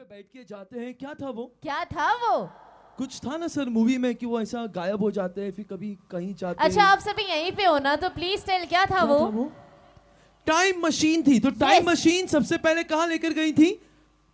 पे बैठ के जाते हैं, क्या था वो? क्या था वो? कुछ था ना सर मूवी में कि वो ऐसा गायब हो जाते हैं, फिर कभी कहीं जाते अच्छा हैं। आप सभी यहीं पे हो ना, तो प्लीज टेल क्या था वो? टाइम मशीन थी। तो टाइम मशीन सबसे पहले कहाँ लेकर गई थी?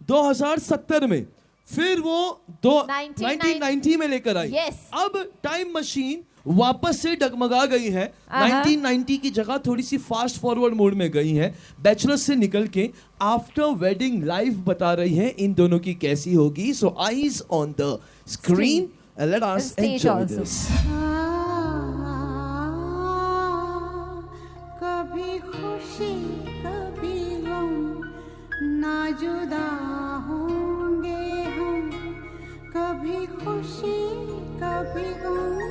2070 में। फिर वो 1990 में लेकर आई। अब टाइम मशीन वापस से डगमगा गई है। 1990 की जगह थोड़ी सी फास्ट फॉरवर्ड मोड में गई है। बैचलर्स से निकल के आफ्टर वेडिंग लाइफ बता रही है इन दोनों की कैसी होगी। सो eyes on the screen and let us enjoy this. कभी खुशी कभी गम, ना जुदा होंगे हम, कभी खुशी कभी गम।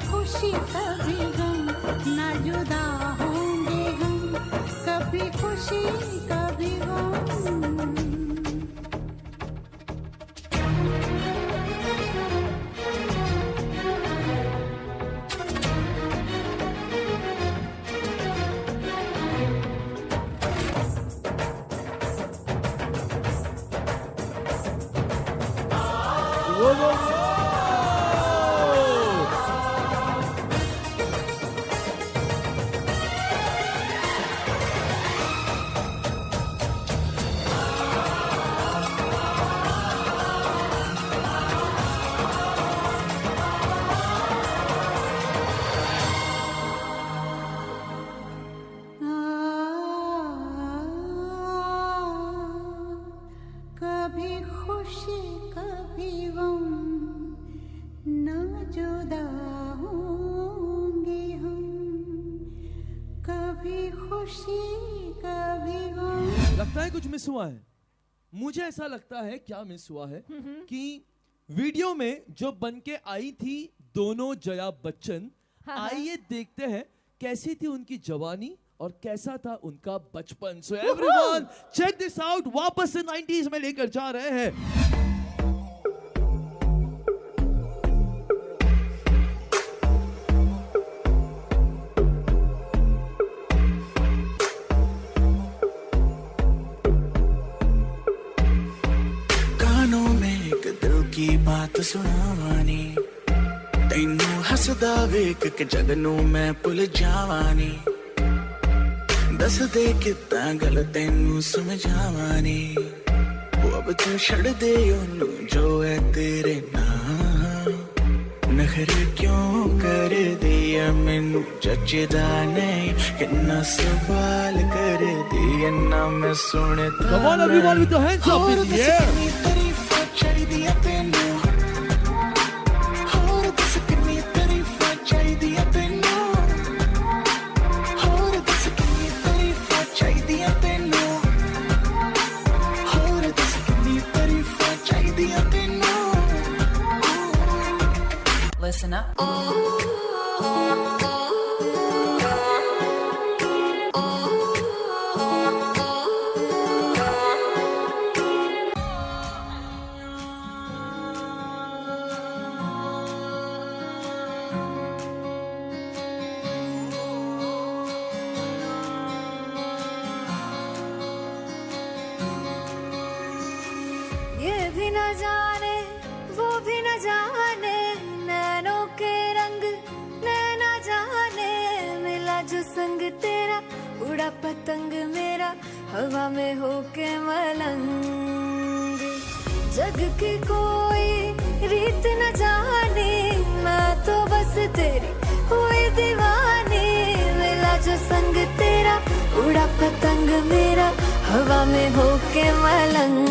खुशी कभी गम, ना जुदा होंगे हम, कभी खुशी कभी गम। कभी खुशी कभी गम, ना जुदा होंगे हम, कभी खुशी कभी गम। लगता है कुछ मिस हुआ है। मुझे ऐसा लगता है, क्या मिस हुआ है कि वीडियो में जो बन के आई थी दोनों जया बच्चन, आइए देखते हैं कैसी थी उनकी जवानी और कैसा था उनका बचपन। So everyone check this out. वापस से 90s में लेकर जा रहे हैं। कानों में एक दिल की बात सुनावानी, तैनू हसदा वेख के जगनू मैं भुल जावानी। दस दे किता गल तैनू समझावानी, वो अब तू छड़ दे ओनू जो है तेरे नाम। नखरे क्यों कर दिया मैनू जचदा नहीं, कितना सवाल कर दिया ना मैं सुनता। Come on everyone with the hands up in the air. तारीफां चाहिदियां तैनू, होर दस कितनी तारीफां चाहिदियां तैनू, होर दस कितनी तारीफां चाहिदियां तैनू, होर दस कितनी तारीफां चाहिदियां तैनू। Listen up. ये भी न जाने वो भी न जाने, नैनों के रंग नैना जाने, मिला जो संग तेरा उड़ा पतंग मेरा हवा में होके मलंग। जग की कोई रीत न जाने, मैं तो बस तेरी हुई दीवानी। मिला जो संग तेरा उड़ा पतंग मेरा हवा में होके मलंग।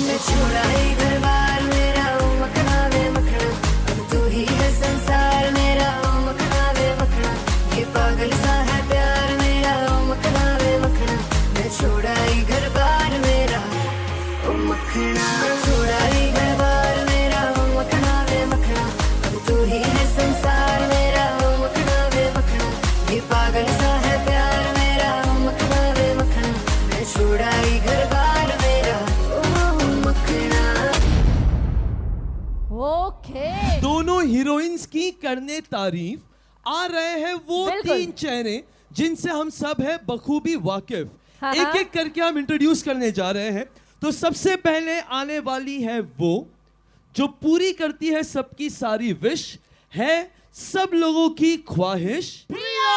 मैं छोड़ा ही घर बार मेरा ओ मखना वे मखना, अब तू ही है संसार मेरा ओ मखना वे मखना। ये पागल सा है प्यार मेरा ओ मखना वे मखना। मैं छोड़ा ही घर बार मेरा ओ मखना छोड़ा ही घर बार मेरा ओ मखना वे मखना, अब तू ही है संसार मेरा ओ मखना वे मखना, ये पागल सा है प्यार मेरा ओ मखना वे मखना, मैं छोड़ा ही घर बार मेरा ओ मखना। ओके, दोनों हीरोइंस की करने तारीफ आ रहे हैं वो बिल्कुल। 3 चेहरे जिनसे हम सब है बखूबी वाकिफ। हाँ, एक एक करके हम इंट्रोड्यूस करने जा रहे हैं। तो सबसे पहले आने वाली है वो जो पूरी करती है सबकी सारी विश, है सब लोगों की ख्वाहिश, प्रिया।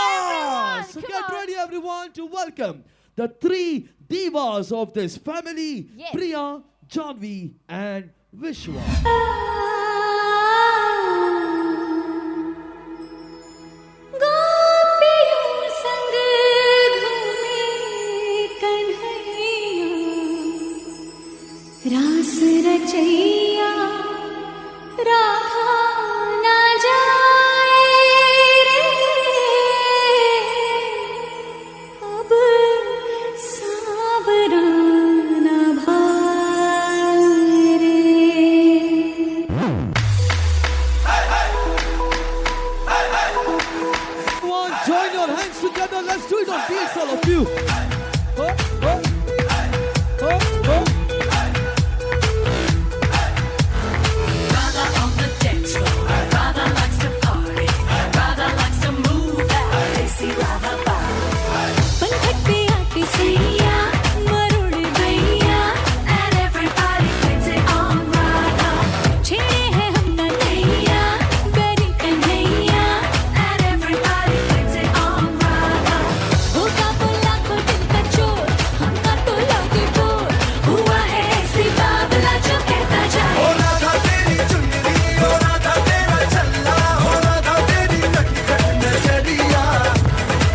So Come get on. ready everyone to welcome the 3 divas of this family, Yes. Priya, Janvi and Vishwa. गोपियों संग घूमे कन्हैया, रास रचैया राधा ना जाए रे, अब सावरा ना भाए रे। Everyone, join your hands together. Let's do it on beats, all of you. Oh, oh, oh, oh. पंखट पे आके सैया मरुड़ गैया, and everybody plays it on Radha. छेड़े हैं हम ना नैया गरी Kanhaiya, and everybody plays it on Radha. होगा वो लाखों दिन का चोर, हमका तो लगे बोर, हुआ है ऐसी बावला जो कहता जाए। हो राधा तेरी चुनरी, हो राधा तेरा चल्ला, हो राधा तेरी नटखट नजरिया,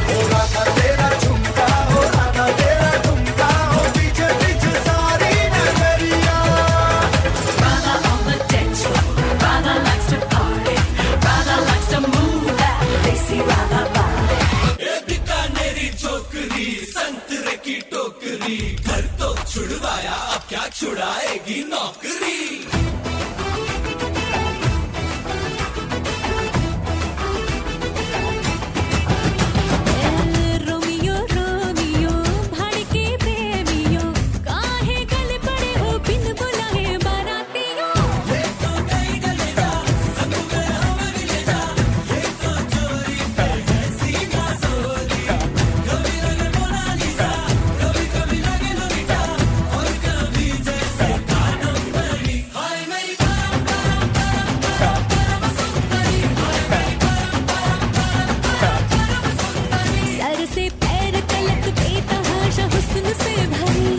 हो राधा तेरा झुमका, हो राधा तेरा ठुमका, हो पीछे पीछे सारी नगरिया। Radha on the dance floor. Radha likes to party. Radha likes to move that desi Radha body. ए बीकानेरी छोकरी, संतरे की टोकरी, घर तो छुड़वाया अब क्या छुड़ाएगी नौकरी। रोमियो रोमियो भड़के प्रेमियो, काहे गले पड़े हो बिन बुलाए बारातियों। सर से पैर तलक बेतहाशा हुस्न से भरी,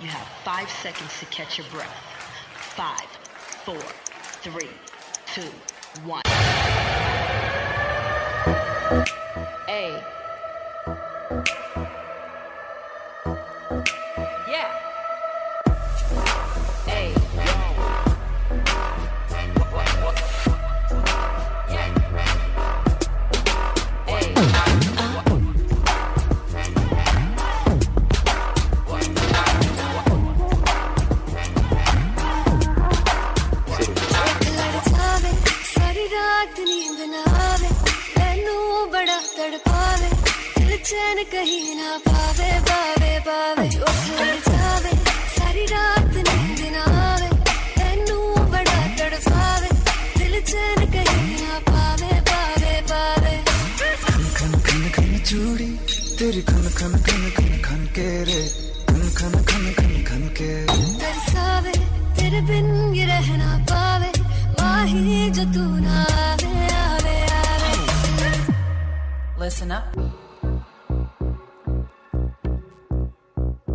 You have 5 seconds to catch your breath. 5, 4, 3, 2, 1. A. Yeah. A. लड़ जावे सारी रात नींद ना आवे, मैनू बड़ा तड़पावे, दिल चैन कहीं ना पावे पावे पावे। लड़ जावे सारी रात नींद ना आवे, मैनू बड़ा तड़पावे, दिल चैन कहीं ना पावे पावे पावे। खन खन खन खन चूड़ी तेरी खन खन खन खन खन के रे, खन खन खन खन खन के। तरसावे तेरे बिन ये रह ना पावे, माही जो तू ना आवे आवे आवे। Listen up.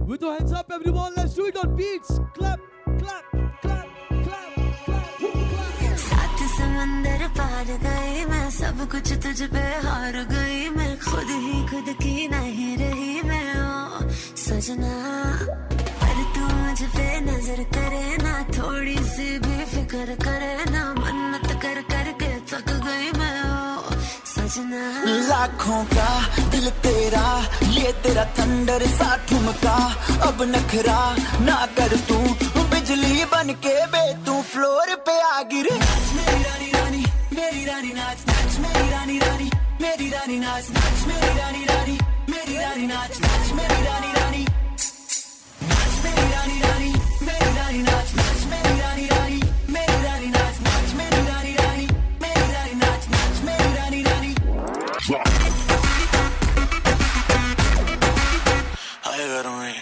With your hands up, everyone, let's do it on beats. Clap, clap, clap, clap, clap, clap. सात समंदर पार गई मैं, सब कुछ तुझ पे हार गई मैं, खुद ही खुद की नहीं रही मैं ओ सजना। पर तू मुझ पे नजर करे ना, थोड़ी सी भी फिक्र करे ना, मन आँखों का दिल तेरा, ये तेरा थंडर सा ठुमका, अब नखरा ना कर तू, बिजली बन के बे तू फ्लोर पे आ गिरे। मेरी रानी रानी, मेरी रानी नाच नाच, मेरी रानी रानी, मेरी रानी नाच नाच, मेरी रानी रानी, मेरी रानी नाच नाच, मेरी रानी रानी नाच, मेरी रानी रानी, मेरी रानी नाच नाच, मेरी रानी रानी, मेरी रानी नाच नाच, मेरी रानी रानी, मेरी रानी नाच नाच, मेरी रानी रानी। हाय घरों में,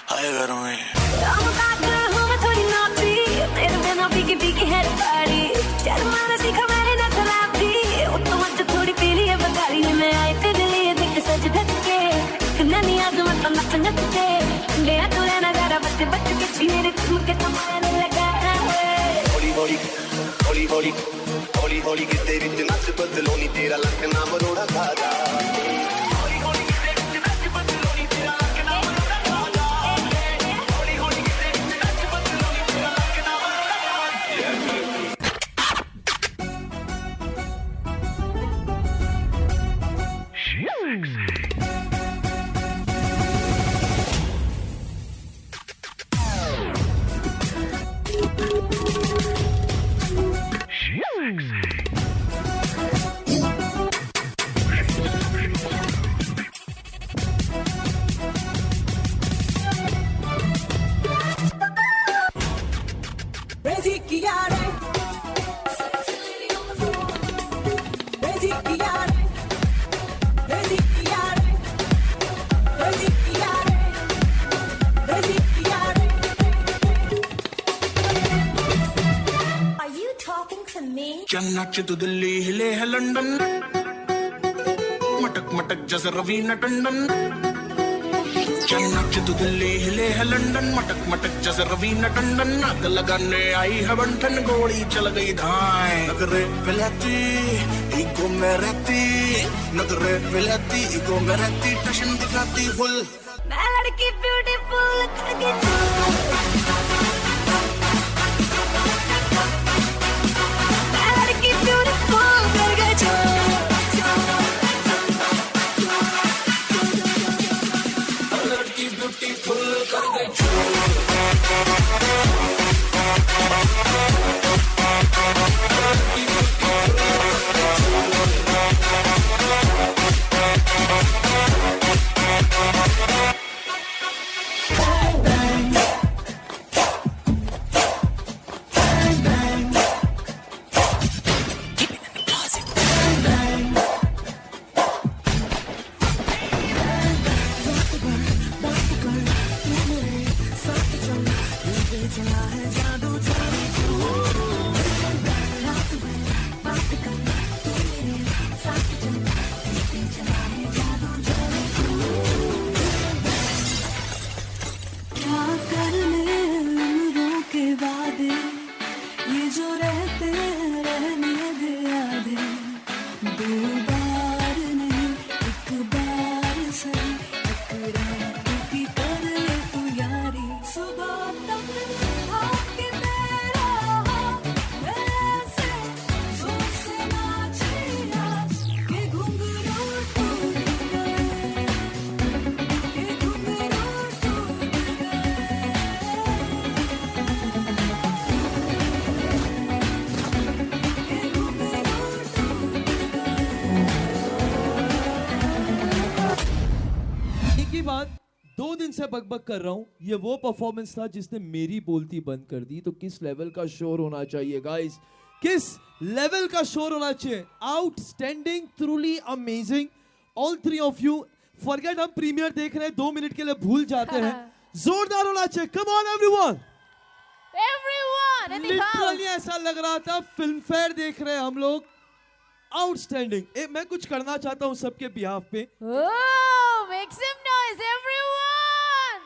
हाय घरों में। पीकी है पारी, चल मारा सीखा मैंने ना शराबी, तो मुझे थोड़ी पीली है बगारी, मैं आई तेरे लिए देख सज धज के, ननी आजमत नच नच के, गया तू रहना जरा बच बच के, छीने रे तुमके तुम्हारे लगा है। हौली हौली हौली हौली हौली हौली कि तेरी नच बदलोनी, तेरा लक ना मरोड़ा खाजा। चल नाच तू दिल्ली हिले है लंदन, मटक मटक जैसे रवीना टंडन। चल नाच तू दिल्ली हिले है लंदन, मटक मटक जैसे रवीना टंडन। आग लगाने आई है बंठन, गोली चल गई धाए। नगरे पिलाती ईगो में रहती, नगरे पिलाती ईगो में रहती, टशन दिखाती फुल। मैं लड़की ब्यूटीफुल करके बात 2 दिन से बकबक कर रहा हूं, ये वो परफॉर्मेंस था जिसने मेरी बोलती बंद कर दी। तो किस लेवल का शोर होना चाहिए गाइस, किस लेवल का शोर होना चाहिए। Outstanding, truly amazing, all 3 of you. Forget हम प्रीमियर देख रहे हैं, 2 मिनट के लिए भूल जाते हैं। जोरदार होना चाहिए, come on everyone. Everyone in the literally house. ऐसा लग रहा था फिल्म फेयर देख रहे हैं हम लोग। आउटस्टैंडिंग। मैं कुछ करना चाहता हूं सबके बिहाफ पे। Oh, make some noise, everyone!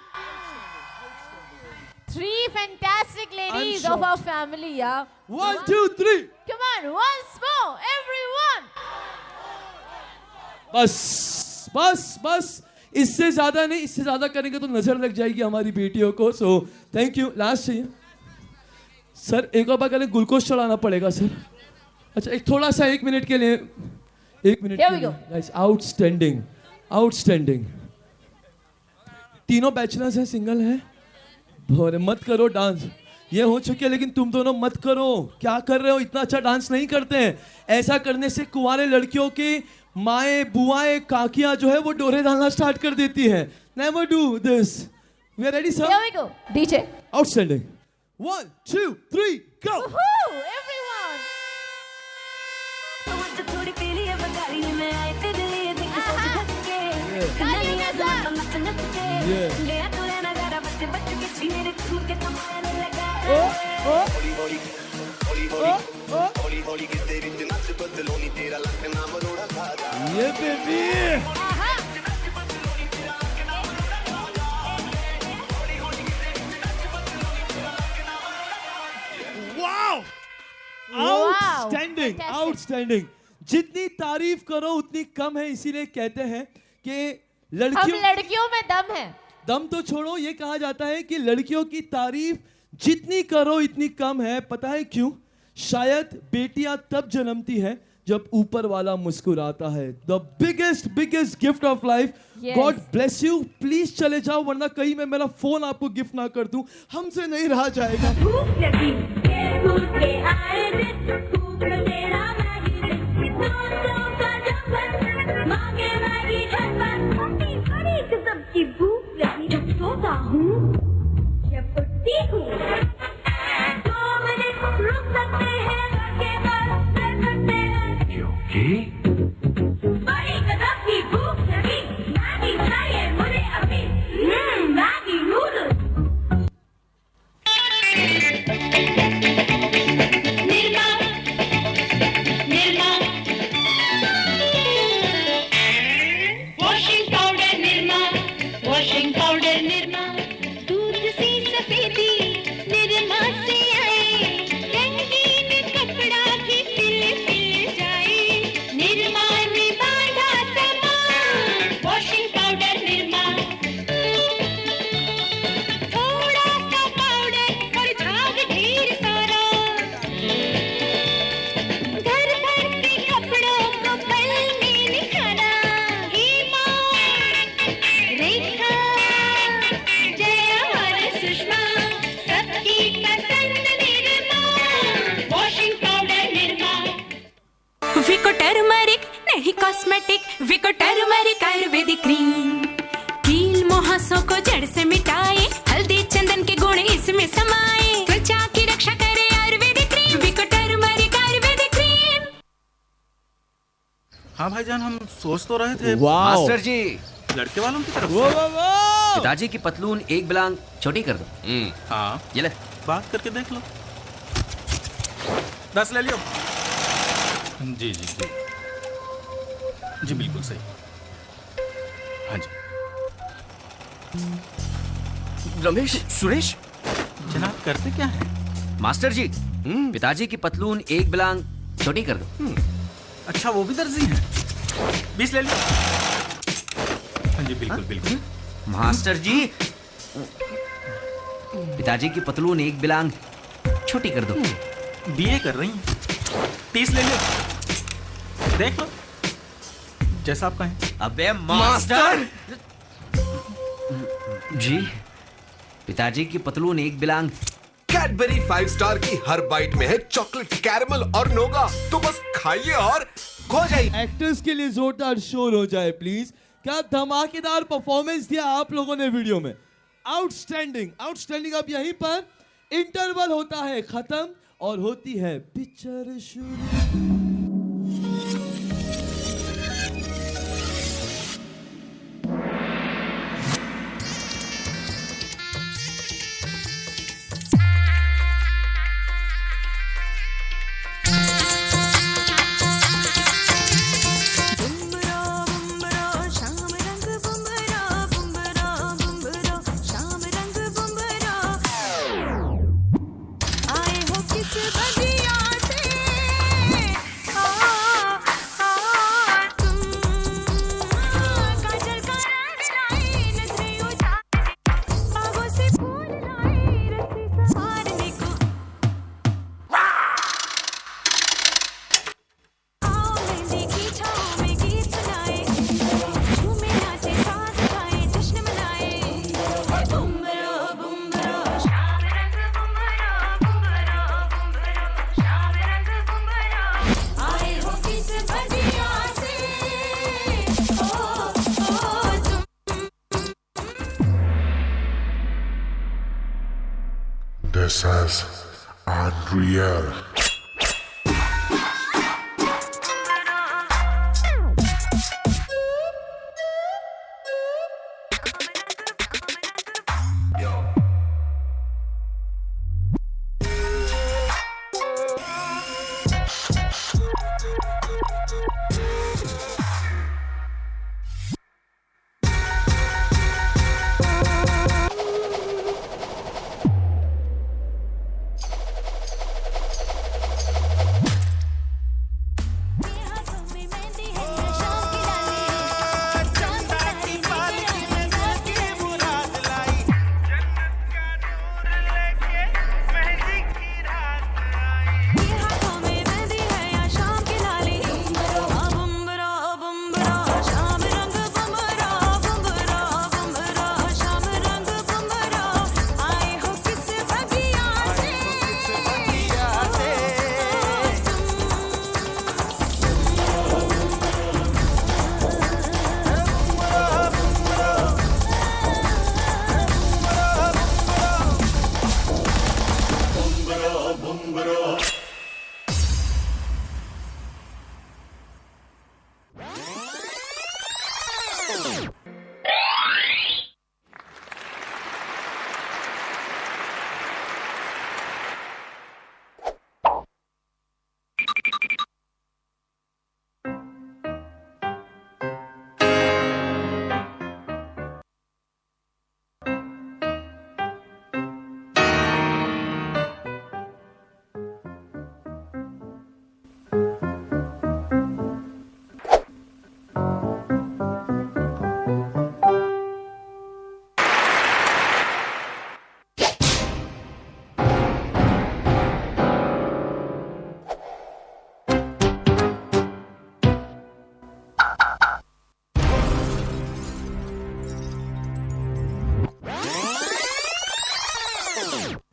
3 fantastic ladies of our family, yeah. 1, 2, 3. Come on, once more, everyone! बस बस बस, इससे ज्यादा नहीं, इससे ज्यादा करेंगे तो नजर लग जाएगी हमारी बेटियों को। So thank you. लास्ट चाहिए सर, एक और बार ग्लूकोज चढ़ाना पड़ेगा सर। अच्छा एक थोड़ा सा 1 मिनट के लिए 1 मिनट Here के we लिए go. गाइस आउटस्टैंडिंग आउटस्टैंडिंग तीनों बैचलर्स हैं सिंगल हैं और मत करो डांस ये हो चुके हैं लेकिन तुम दोनों मत करो क्या कर रहे हो इतना अच्छा डांस नहीं करते हैं ऐसा करने से कुंवारे लड़कियों की माएँ बुआएं काकियां जो है वो डोरे डालना स्टार्ट कर देती हैं never do this we are ready Here sir we go. DJ. Outstanding 1 2 3 go Woohoo! Everyone. मुझे थोड़ी पीली है बगारी में आए तेरे लिए देख सोच आहा। थक के ताली कन्हैया के साथ। नच नच के Yeah. गया तू रहना जरा बच्चे बच्चे के छीने रे तू के कमाने लगा ये baby Aha. Wow Wow. Outstanding Fantastic. Outstanding जितनी तारीफ करो उतनी कम है इसीलिए कहते हैं कि हम लड़कियों लड़कियों में दम है. दम तो छोड़ो ये कहा जाता है कि लड़कियों की तारीफ जितनी करो इतनी कम है पता है क्यों शायद बेटियां तब जन्मती हैं जब ऊपर वाला मुस्कुराता है the biggest gift of life Yes. God bless you please चले जाओ वरना कहीं मैं मेरा फोन आपको गिफ्ट ना कर दूं हमसे नहीं रहा जाएगा भूख लगी ये भूख के आए दिन भूख तेरा मैगी दोस्तों का जबर मांगे मैगी झटपट उठी बड़ी किस्म की भूख लगी जब सोता हूँ जब उठती हूँ 2 मिनट रुक सकते हैं करके बस कर सकते हैं क्योंकि बड़ी किस्म की भूख लगी मैगी चाहिए मुझे अभी Maggi noodles Nirma Nirma washing powder Nirma दूध सी सफेदी निर्मा से आए रंगीन कपड़ा भी खिल जाए निर्मा ने बांधा सामान वॉशिंग पाउडर निर्मा थोड़ा सा पाउडर और झाग ढेर सारा घर भर के कपड़ों को पल में निखारा हेमा रेखा जया और सुषमा सबकी पसंद Nirma washing powder Nirma Vicco turmeric नहीं cosmetic Vicco turmeric ayurvedic cream कील मुहासों को जड़ से मिटाए हल्दी चंदन के गुण इसमें समाए त्वचा की रक्षा करे Ayurvedic cream Vicco turmeric ayurvedic cream हाँ भाईजान हम सोच तो रहे थे मास्टर जी लड़के वालों की तरफ वो से। वो वो पिताजी की पतलून एक बिलांग छोटी कर दो हाँ ये ले बात करके देख लो 10 ले लियो जी जी जी जी बिल्कुल सही हाँ जी रमेश सुरेश जनाब करते क्या है मास्टर जी पिताजी की पतलून एक बिलांग छोटी कर दो अच्छा वो भी दर्जी है 20 ले लियो हाँ जी बिल्कुल बिल्कुल मास्टर जी पिताजी की पतलून एक बिलांग छोटी कर दो बीए कर रही हैं 30 ले लियो देख लो जैसा आप कहें अबे मास्टर जी पिताजी की पतलून एक बिलांग कैडबरी 5 स्टार की हर बाइट में है चॉकलेट कैरमल और नोगा तो बस खाइए और खो जाइए एक्टर्स के लिए जोरदार शोर हो जाए प्लीज क्या धमाकेदार परफॉर्मेंस दिया आप लोगों ने वीडियो में आउटस्टैंडिंग आउटस्टैंडिंग अब यहीं पर इंटरवल होता है खत्म और होती है पिक्चर शुरू आए हो किस बगिया से काजल का रंग लाई नजरें उतारे बागों से फूल लाई रस्सी संवारने को This is unreal.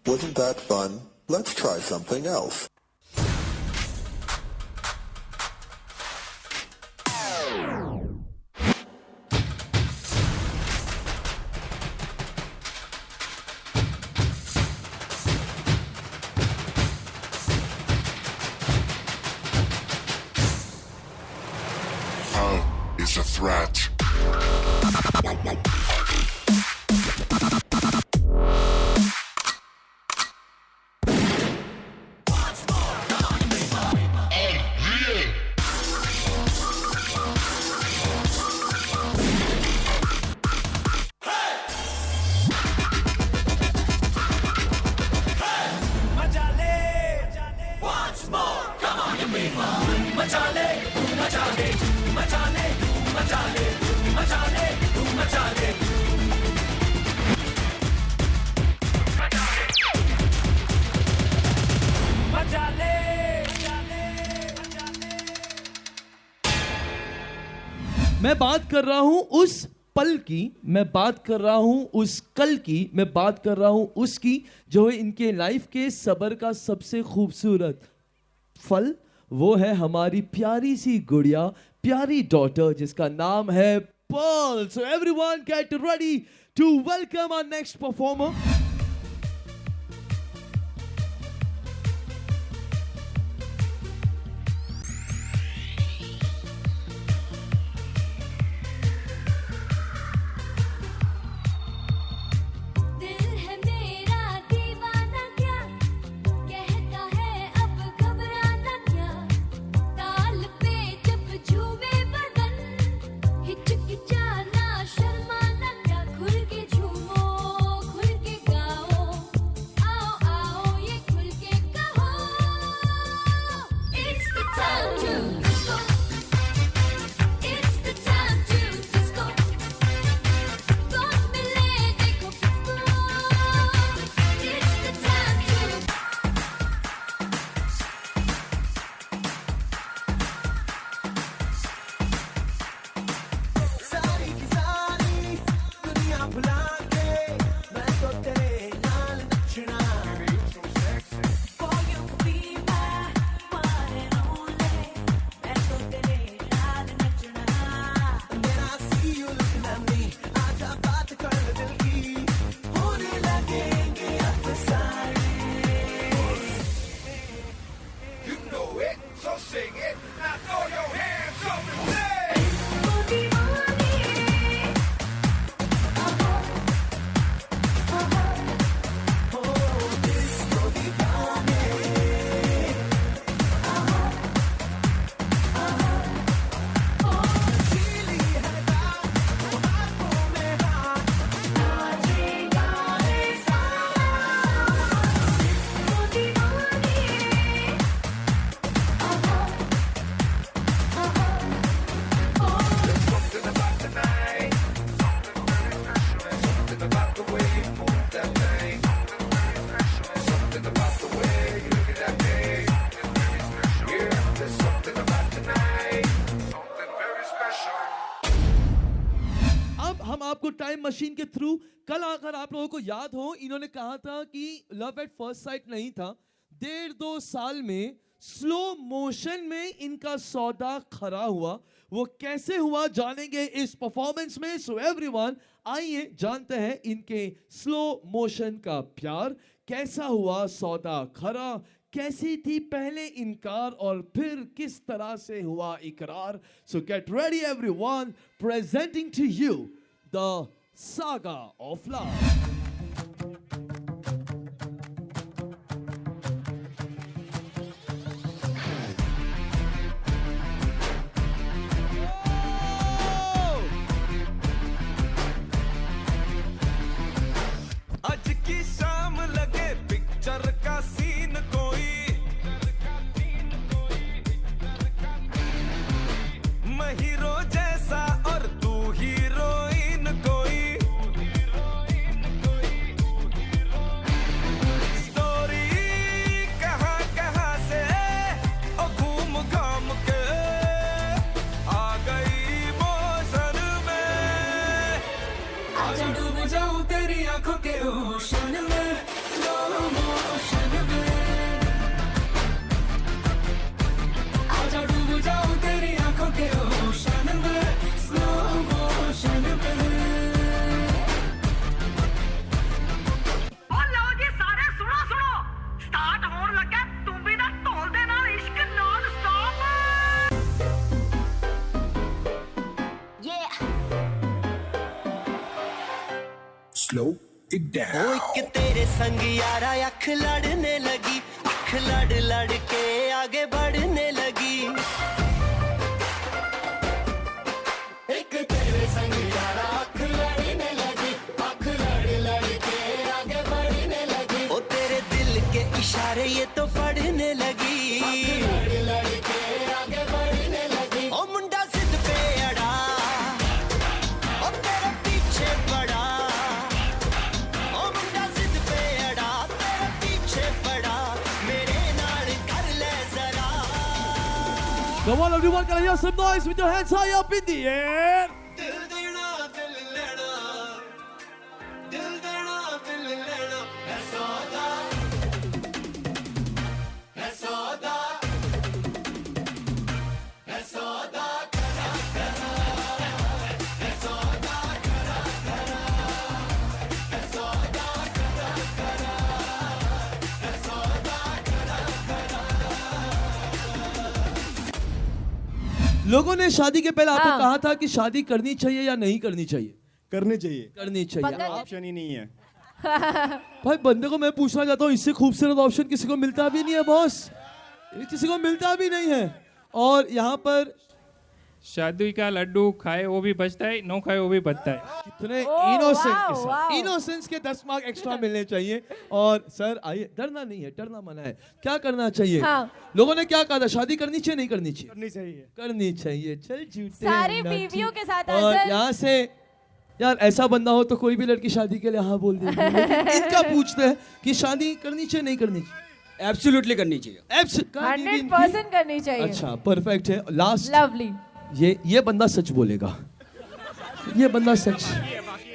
Wasn't that fun? Let's try something else. Is a threat. मैं बात कर रहा हूं उस पल की, मैं बात कर रहा हूं उस कल की, मैं बात कर रहा हूं उसकी जो है इनके लाइफ के सबर का सबसे खूबसूरत फल। वो है हमारी प्यारी सी गुड़िया, प्यारी डॉटर जिसका नाम है Pearl. So everyone get ready to welcome our next performer. हिचकिचाना शर्माना क्या, खुल के झूमो खुल के टाइम मशीन के थ्रू कल अगर आप लोगों को याद हो, इन्होंने कहा था कि लव एट फर्स्ट साइट नहीं था, 1.5-2 साल में स्लो मोशन में इनका सौदा खरा हुआ। वो कैसे हुआ जानेंगे इस परफॉर्मेंस में। सो एवरीवन, आइए जानते हैं इनके स्लो मोशन का प्यार कैसा हुआ, सौदा खरा कैसी थी, पहले इनकार और फिर किस तरह से हुआ इकरार। So get ready everyone, presenting to you the saga of love. आज की शाम लगे पिक्चर का सीन कोई, मैं हीरो जैसा और तू हीरोइन कोई, स्टोरी कहाँ कहाँ से ओ घूम घाम के आ गई मोशन में। आजा डूब जाऊं तेरी आंखों के ओशन में, स्लो मोशन में। आजा डूब जाऊं तेरी आंखों के ओशन में, स्लो मोशन में। लो जी सारे सुनो सुनो, स्टार्ट होने लगा तुम भी ना ढोल दे नाल इश्क non stop. Slow it down. ओ एक तेरे संग यारा अख लड़ने लगी, अख लड़ लड़ के आगे बढ़ने लगी। एक तेरे संग यारा अख लड़ने लगी, अख लड़ लड़ के आगे बढ़ने लगी। ओ तेरे दिल के इशारे ये तो पढ़ने लगी, अख लड़ लड़ के आगे बढ़ने लगी। ओ मुंडा जिद पे अड़ा, ओ तेरे पीछे पड़ा। ओ मुंडा जिद पे अड़ा, तेरे पीछे पड़ा, मेरे नाल कर ले जरा। Come on everyone, can I hear some noise with your hands high up in the air? दिल देना दिल लेना, दिल देना दिल लेना, है सौदा, है सौदा, है सौदा करा करा, है सौदा करा करा, है सौदा करा करा, है सौदा करा करा। लोगों ने शादी के पहले आपको हाँ। कहा था कि शादी करनी चाहिए या नहीं करनी चाहिए? करनी चाहिए, करनी चाहिए। पता- ऑप्शन ही नहीं है। भाई बंदे को मैं पूछना चाहता हूँ, इससे खूबसूरत ऑप्शन किसी को मिलता भी नहीं है बॉस, ये किसी को मिलता भी नहीं है। और यहाँ पर शादी का लड्डू खाए वो भी बचता है, नो खाए वो भी बचता है। कितने ओह, इनोसेंट के वाओ, साथ, वाओ। इनोसेंस के 10 मार्क एक्स्ट्रा मिलने चाहिए। और सर आइए, डरना नहीं है, डरना मना है। क्या करना चाहिए? हाँ। लोगों ने क्या कहा था, शादी करनी चाहिए नहीं करनी चाहिए? करनी चाहिए। करनी चाहिए। चल झूठे सारी नाची। बीवियों के साथ और असल- यहाँ से यार ऐसा बंदा हो तो कोई भी लड़की शादी के लिए हाँ बोल देगी, लेकिन इनका पूछते हैं कि शादी करनी चाहिए नहीं करनी चाहिए? एब्सोल्युटली करनी चाहिए। 100% करनी चाहिए। अच्छा परफेक्ट है। Last lovely. ये बंदा सच बोलेगा, ये बंदा सच,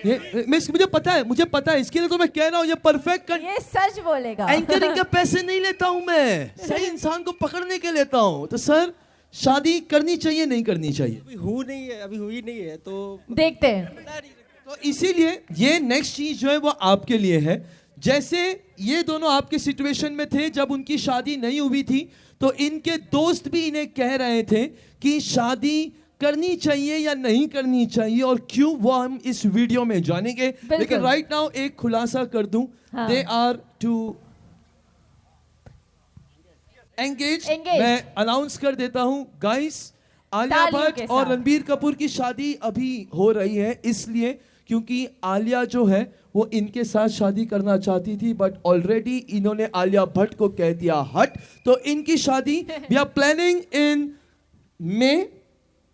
ये मुझे पता है, इसके लिए तो मैं कह रहा हूँ ये परफेक्ट कर। ये सच बोलेगा। एंकरिंग के पैसे नहीं लेता हूँ मैं, सही इंसान को पकड़ने के लेता हूँ। तो सर शादी करनी चाहिए नहीं करनी चाहिए? अभी हुई नहीं है तो देखते हैं। तो इसीलिए ये नेक्स्ट चीज जो है वो आपके लिए है। जैसे ये दोनों आपके सिचुएशन में थे जब उनकी शादी नहीं हुई थी, तो इनके दोस्त भी इन्हें कह रहे थे कि शादी करनी चाहिए या नहीं करनी चाहिए और क्यों, वो हम इस वीडियो में जानेंगे। लेकिन राइट नाउ एक खुलासा कर दूं, दे आर टू एंगेज। मैं अनाउंस कर देता हूं गाइस, आलिया भट्ट और रणबीर कपूर की शादी अभी हो रही है, इसलिए क्योंकि आलिया जो है वो इनके साथ शादी करना चाहती थी, बट ऑलरेडी इन्होंने आलिया भट्ट को कह दिया हट। तो इनकी शादी वी आर प्लानिंग इन मई,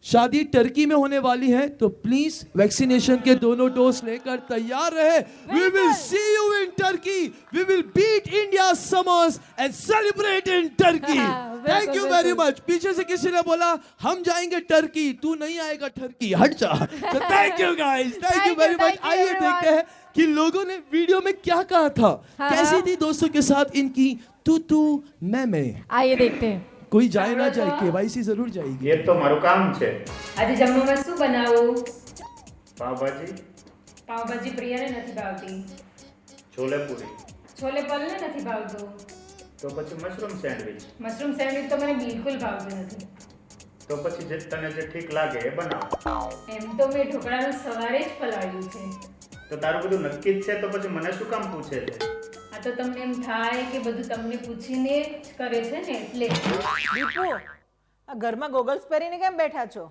शादी टर्की में होने वाली है। तो प्लीज वैक्सीनेशन के दोनों डोज लेकर तैयार रहे। We will see you in Turkey, we will beat India summers and celebrate in Turkey. Thank you very much. पीछे से किसी ने बोला हम जाएंगे टर्की, तू नहीं आएगा टर्की, हट जा। तो thank you guys, thank you very much. आइए देखते हैं कि लोगों ने वीडियो में क्या कहा था। कैसी थी दोस्तों के साथ इनकी तू मैं। आइए देखते हैं। कोई जाए ना जाए, केवाईसी जरूर जाएगी। ये तो मारू काम छे। આજે જમવામાં શું બનાવું? પાવભાજી, પાવભાજી પ્રિયાને નથી ભાવતી. છોલે પૂરી, છોલે પલને નથી ભાવતું. તો પછી મશરૂમ સેન્ડવિચ. મશરૂમ સેન્ડવિચ તો મને બિલકુલ ભાવતું નથી. તો પછી જે તને જે ઠીક લાગે એ બનાવ. એમ તો મેં ઢોકળાનું સવારે જ પલાળ્યું છે. તો તારું બધું નક્કી જ છે, તો પછી મને શું કામ પૂછે છે? આ તો તમને એમ થાય કે બધું તમને પૂછીને જ કરે છે ને એટલે. દીપુ, આ ઘરમાં ગોગલ્સ પહેરીને કેમ બેઠા છો?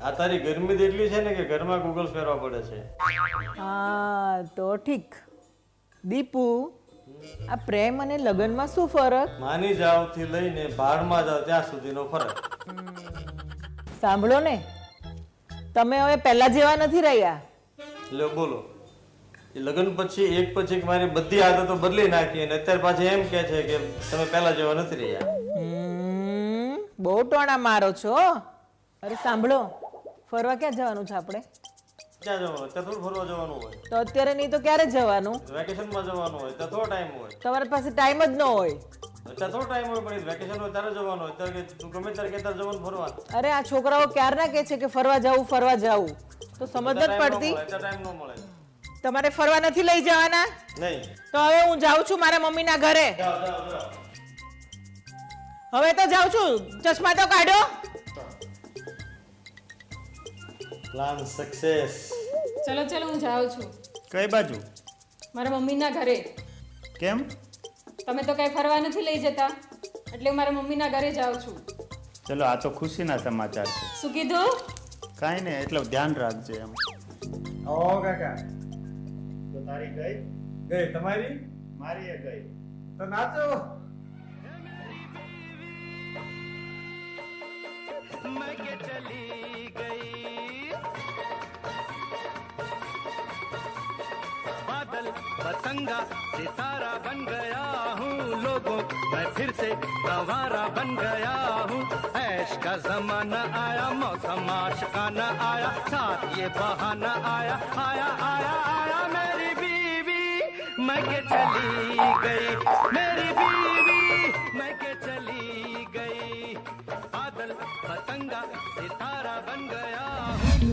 આ તારી ગરમી જ એટલી છે ને કે ઘરમાં ગૂગલ્સ પહેરવા પડે છે. હા તો ઠીક. દીપુ, આ પ્રેમ અને લગ્નમાં શું ફરક? માની જાવથી લઈને ભાડમાં જાવ ત્યાં સુધીનો ફરક. સાંભળો ને, તમે હવે પહેલા જેવા નથી રહ્યા. લ્યો બોલો. એ લગ્ન પછી એક મારી બધી આદતો બદલી નાખી અને અત્યારે પાછી એમ કહે છે કે તમે પહેલા જેવા નથી રહ્યા. બહુ ટોણા મારો છો. અરે સાંભળો, ફરવા ક્યાં જવાનું છે આપણે? ક્યાં જવાનું? ત્યાં થોડું ફરવા જવાનું હોય. તો અત્યારે નહીં તો ક્યારે જવાનું? વેકેશનમાં જવાનું હોય ત્યાં થોડો ટાઈમ હોય. તમારી પાસે ટાઈમ જ ન હોય. અત્યારે થોડો ટાઈમ હોય, પણ વેકેશન હોય ત્યારે જવાનું હોય. ત્યારે તું ગમે ત્યારે કે ત્યારે જવાનું ફરવા. અરે આ છોકરાઓ ક્યારના કહે છે કે ફરવા જાવું, તો સમજ જ પડતી. ટાઈમ ન મળે. તમારે ફરવા નથી લઈ જવાના? નહીં. તો હવે હું જાઉં છું મારા મમ્મીના ઘરે. હવે તો જાઉં છું. ચશ્મા તો કાઢો. Plan success. ચલો ચલો હું જાઉં છું. કઈ બાજુ? મારા મમ્મીના ઘરે. કેમ? તમે તો કઈ ફરવા નથી લઈ જતા, એટલે હું મારા મમ્મીના ઘરે જાઉં છું. ચલો, આ તો ખુશીના સમાચાર છે. શું કીધું? કાંઈ નહીં, એટલું ધ્યાન રાખજે એમ. ઓ કાકા, તો તારી ગઈ? ગઈ. તમારી? મારી એ ગઈ. તો નાચો. मैं के चली गई बादल पतंगा सितारा बन गया हूँ लोगों मैं फिर से गंवारा बन गया हूँ ऐश का जमाना आया मौसम आशिकाना आया साथ ये बहाना आया आया आया आया मेरी बीवी मैं के चली गई मेरी बीवी मैं के चली गई बादल पतंगा सितारा बन गया हूँ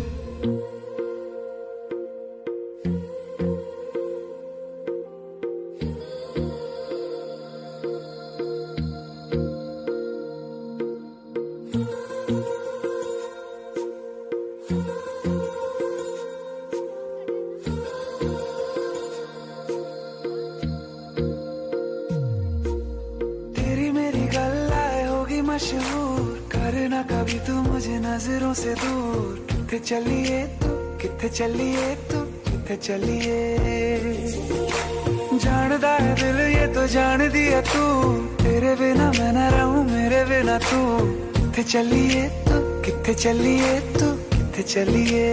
मशहूर करना कभी तू मुझे नजरों से दूर किथे चलिए तू किथे चलिए तू किथे चलिए जानदा है दिल ये तो जान दिया तू तेरे बिना मैं न रहूं मेरे बिना तू किथे चलिए तू किथे चलिए तू किथे चलिए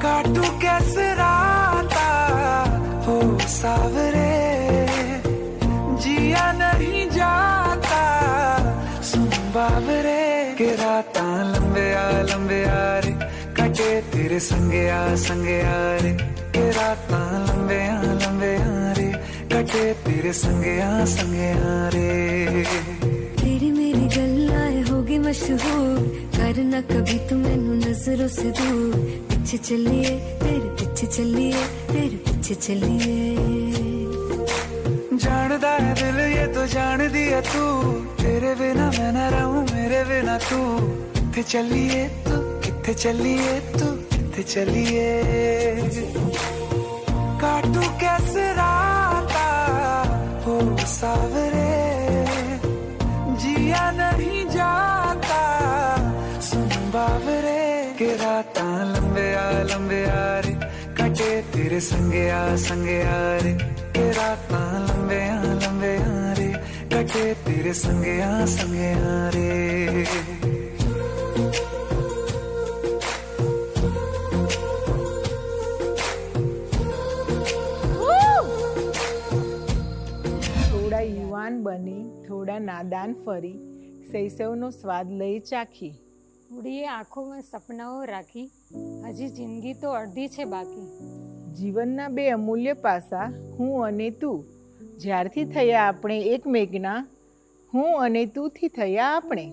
काटू कैसे राता हो सावरे जिया नहीं जाता सुन बाबरे के राता लंबे आ रे कटे तेरे संगे आ रे के राता लंबे आ रे कटे तेरे संगे आ रे तेरी मेरी गल्लाए होगी मशहूर करना कभी तू मैनू नजरों से दूर पीछे चलिए तेरे पीछे चलिए तेरे पीछे चलिए जानदा है दिल ये तो जान दिया तू तेरे बिना मैं न रहूं मेरे बिना तू किथे चलिए तू किथे चलिए तू किथे चलिए काटू कैसे राता हो सावरे जिया नहीं जाता सुन बावरे के राता लंबे आ रे कटे तेरे संगे आ रे के राता लंबे आ रे कटे तेरे संगे आ रे થોડા યુવાન બની થોડા નાદાન ફરી શૈશવનો સ્વાદ લઈ ચાખી. ઉડીએ આંખોમાં સપનાઓ રાખી, હજી જિંદગી તો અડધી છે બાકી. જીવનના બે અમૂલ્ય પાસા હું અને તું, જ્યારથી થયા આપણે એકમેકના, હું અને તુંથી થયા આપણે.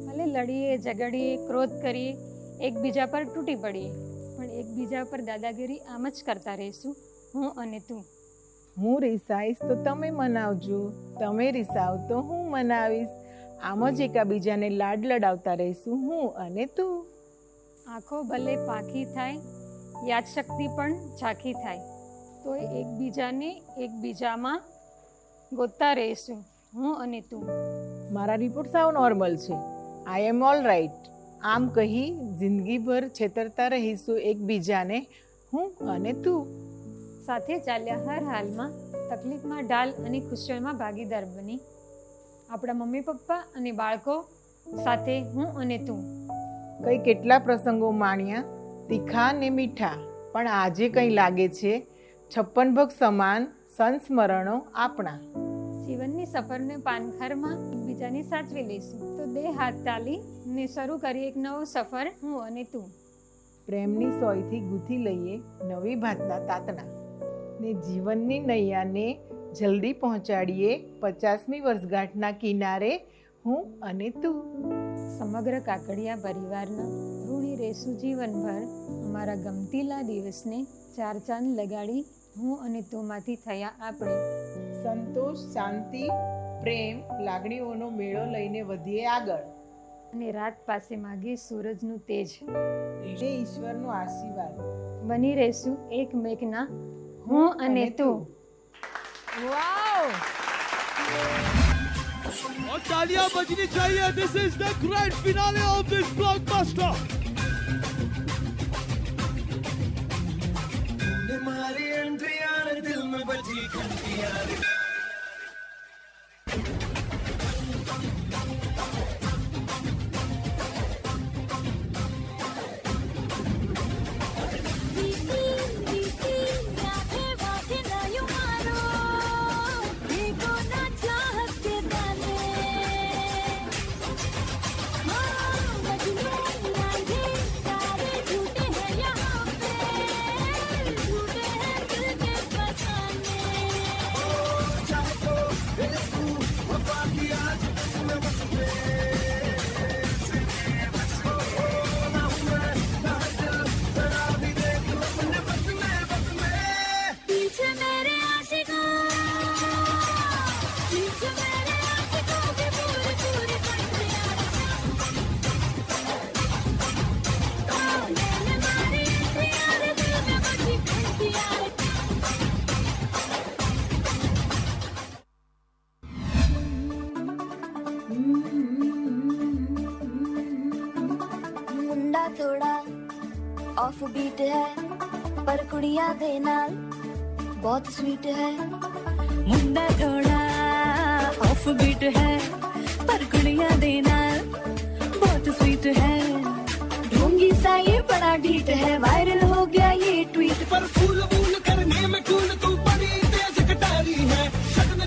ભલે લડીએ ઝઘડીએ ક્રોધ કરીએ, એકબીજા પર તૂટી પડીએ, પણ એકબીજા પર દાદાગીરી આમ જ કરતા રહીશું હું અને તું. હું રીસાઈશ તો તમે મનાવજો, તમે રીસાવ તો હું મનાવીશ, આમ જ એકાબીજાને લાડ લડાવતા રહીશું હું અને તું. આંખો ભલે પાખી થાય, યાદશક્તિ પણ ઝાંખી થાય, તો એકબીજામાં ગોતતા રહીશું હું અને તું. મારા રિપોર્ટ સાવ નોર્મલ છે. આઈ એમ ઓલ રાઈટ. આમ કહી જિંદગીભર છેતરતા રહીશું એકબીજાને હું અને તું. સાથે ચાલ્યા હર હાલમાં, તકલીફમાં ઢાલ અને ખુશીઓમાં ભાગીદાર બની, આપણા મમ્મી પપ્પા અને બાળકો સાથે હું અને તું. કઈ કેટલા પ્રસંગો માણ્યા, તીખા ને મીઠા, પણ આજે કંઈ લાગે છે 56 ભગ સમાન સંસ્મરણો આપણા. જીવનની સફરને પાનખરમાં એકબીજાની સાચવી લઈશું, તો દે હાથ તાલી ને શરૂ કરીએ એક નવો સફર હું અને તું. પ્રેમની સોયથી ગૂંથી લઈએ નવી ભાતના તાતણા, ને જીવનની નૈયાને જલ્દી પહોંચાડીએ 50મી વર્ષગાંઠના કિનારે હું અને તું. સમગ્ર કાકડિયા પરિવારના ઋણી રહેશું જીવનભર, અમારા ગમતીલા દિવસને 4 ચાંદ લગાડી હું અને તુંમાંથી થયા આપણે. સંતોષ, શાંતિ, પ્રેમ, લાગણીઓનો મેળો લઈને વધીએ આગળ, અને રાત પાસે માગીએ સૂરજનું તેજ. એ ઈશ્વરનો આશીર્વાદ. બની રહેશું એકમેકના હું અને તું. વાવ! और तालियां बजनी चाहिए. This is the grand finale of this blockbuster. मारी एंट्रियां ने दिल में बजी घंटियां रे. मुंडा थोड़ा ऑफ बीट है, पर कुड़िया दे नाल बहुत स्वीट है. मुंडा थोड़ा ऑफ बीट है, पर कुड़िया दे नाल बहुत स्वीट है. ढोंगी सा ये बड़ा ढीठ है, वायरल हो गया ये ट्वीट. पर फूल फूल करने में कूल तू बड़ी तेज कटारी है. लगन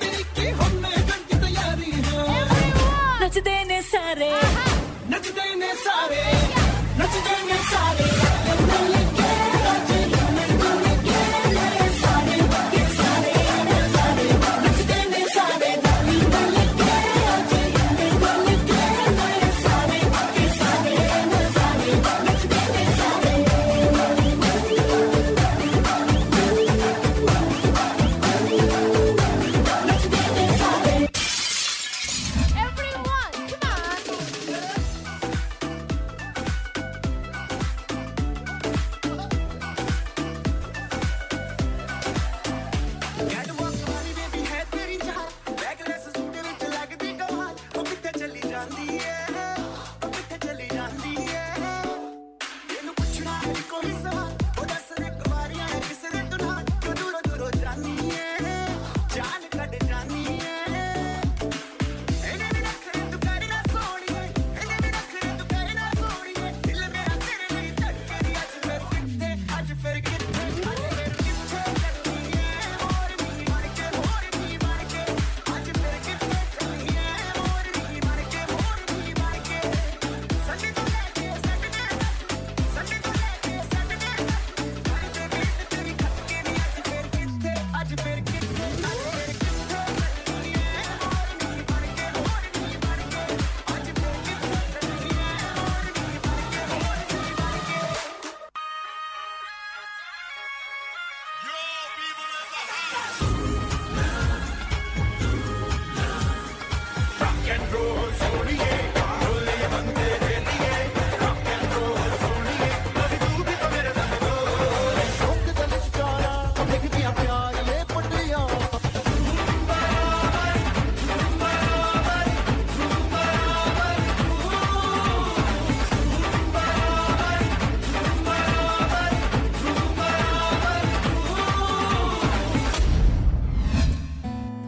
तेरी की हमने जन की तैयारी है. नच देने सारे, नच देने सारे, नच देने सारे.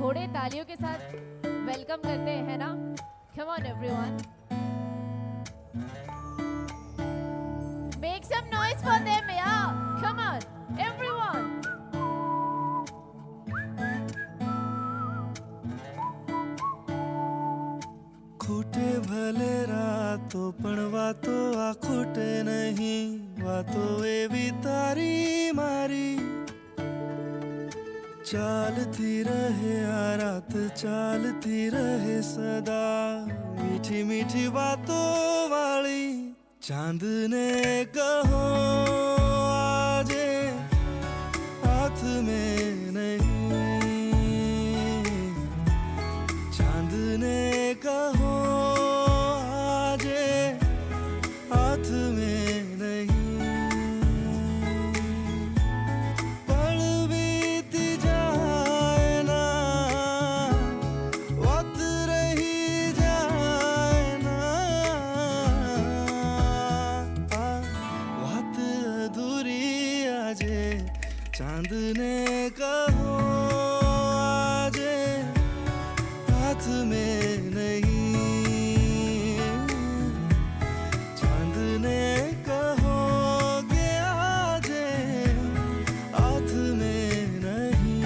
थोड़े तालियों के साथ वेलकम करते हैं ना. Come on everyone. Make some noise for them, yeah. Come on, everyone. ખૂટે ભલે રાતો પણ વાતો આ ખૂટે નહીં વાતો એવી તારી મારી ચાલતી રહે આ રાત ચાલતી રહે સદા મીઠી મીઠી વાતો વાળી ચાંદને કહો આજે હાથ में नहीं चांदने कहो आजे हाथ में नहीं पल बीती जाए ना वक्त रही जाए ना बात अधूरी आजे चांदने कहो आजे हाथ में नहीं चांदने कहोगे आजे हाथ में नहीं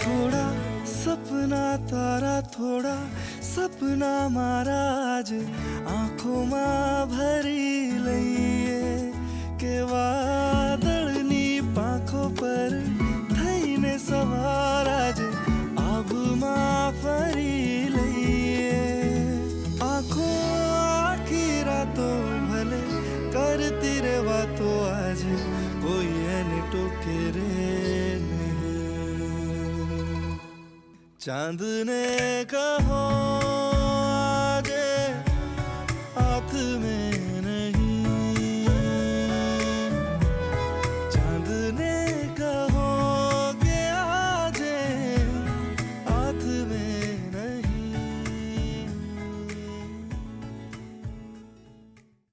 थोड़ा सपना तारा थोड़ा सपना मारा आज આંખોમાં ભરી લઈએ કે વાદળની પાંખો પર થઈને સવાર આજે આભમાં ફરી લઈએ આંખો આખી રાતો ભલે કરતી રે વાતો આજે કોઈ એને ટોકે રે નહીં चांद ने कहो